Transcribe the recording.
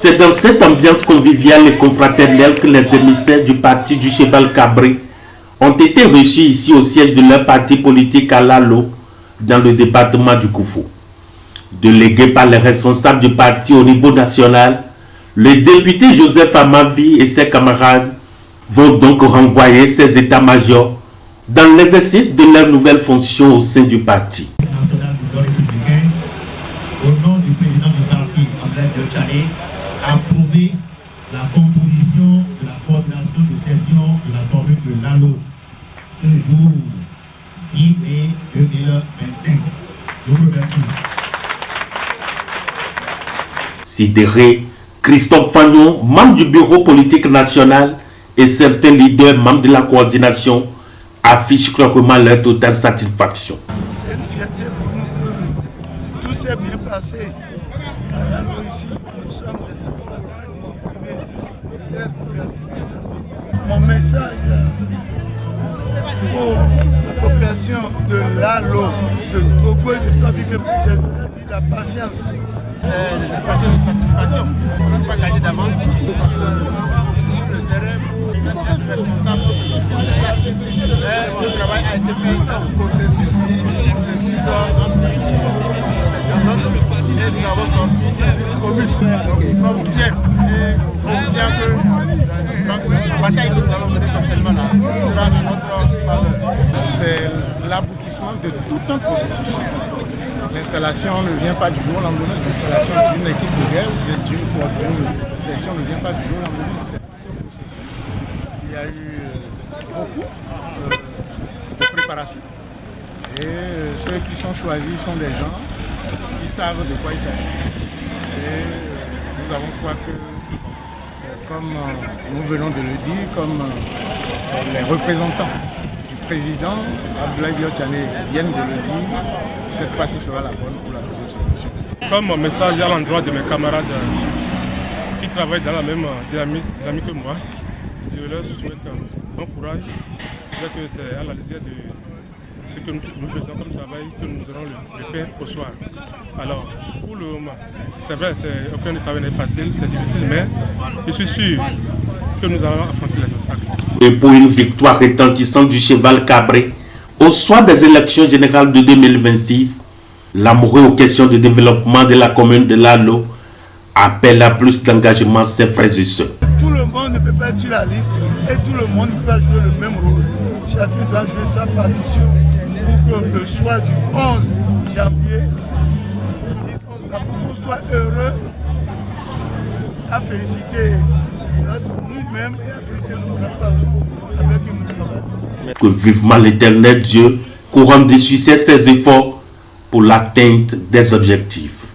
C'est dans cette ambiance conviviale et confraternelle que les émissaires du parti du Cheval Cabré ont été reçus ici au siège de leur parti politique à Lalo, dans le département du Koufou. Délégué par les responsables du parti au niveau national, le député Joseph Amavi et ses camarades vont donc renvoyer ces états-majors dans l'exercice de leurs nouvelles fonctions au sein du parti. Au nom du président du parti, André Diotchané, approuver la composition de la coordination de session de la commune de Lalo ce jour 10 mai 2025. Je vous remercie. Sidéré, Christophe Fagnon, membre du bureau politique national, et certains leaders membres de la coordination affichent clairement leur totale satisfaction. C'est une fierté pour nous que tout s'est bien passé. À Lalo ici, nous sommes des enfants très disciplinés et très progressifs. Mon message pour la population de Lalo, de Togo et de Tabike, c'est de dire la patience. C'est des impressions de satisfaction. On ne peut pas gagner d'avance parce que sur le terrain, pour être responsable, on se place. Mais le travail a été fait dans le consensus. Entre les tendances et nous avons sorti une liste commune. Donc nous sommes fiers et confiants que la bataille que nous allons mener prochainement là sera à notre faveur. C'est l'aboutissement de tout un processus. L'installation ne vient pas du jour au lendemain. L'installation d'une équipe de guerre ou d'une session ne vient pas du jour au lendemain. C'est tout un processus. Il y a eu beaucoup de préparation. Et ceux qui sont choisis sont des gens qui savent de quoi il s'agit. Et nous avons foi que, comme nous venons de le dire, comme les représentants du président Abdoulaye Diotchané viennent de le dire, cette fois-ci sera la bonne pour la deuxième sélection. Comme message à l'endroit de mes camarades qui travaillent dans la même dynamique que moi, je leur souhaite bon courage. Que c'est à la lisière de ce que nous faisons comme travail que nous aurons le pain au soir. Alors, pour le moment, c'est vrai, aucun travail n'est facile, c'est difficile, mais je suis sûr que nous allons affronter les obstacles. Et pour une victoire retentissante du Cheval Cabré, au soir des élections générales de 2026, l'amoureux aux questions de développement de la commune de Lalo appelle à plus d'engagement ses frères et sœurs. Tout le monde ne peut pas être sur la liste et tout le monde ne peut pas jouer le même rôle. Chacun doit jouer sa partition pour que le soir du 11 janvier, on soit heureux à féliciter nous-mêmes et à féliciter nos grands-patrons avec qui nous travaillons. Que vivement l'Éternel Dieu couronne de succès ses efforts pour l'atteinte des objectifs.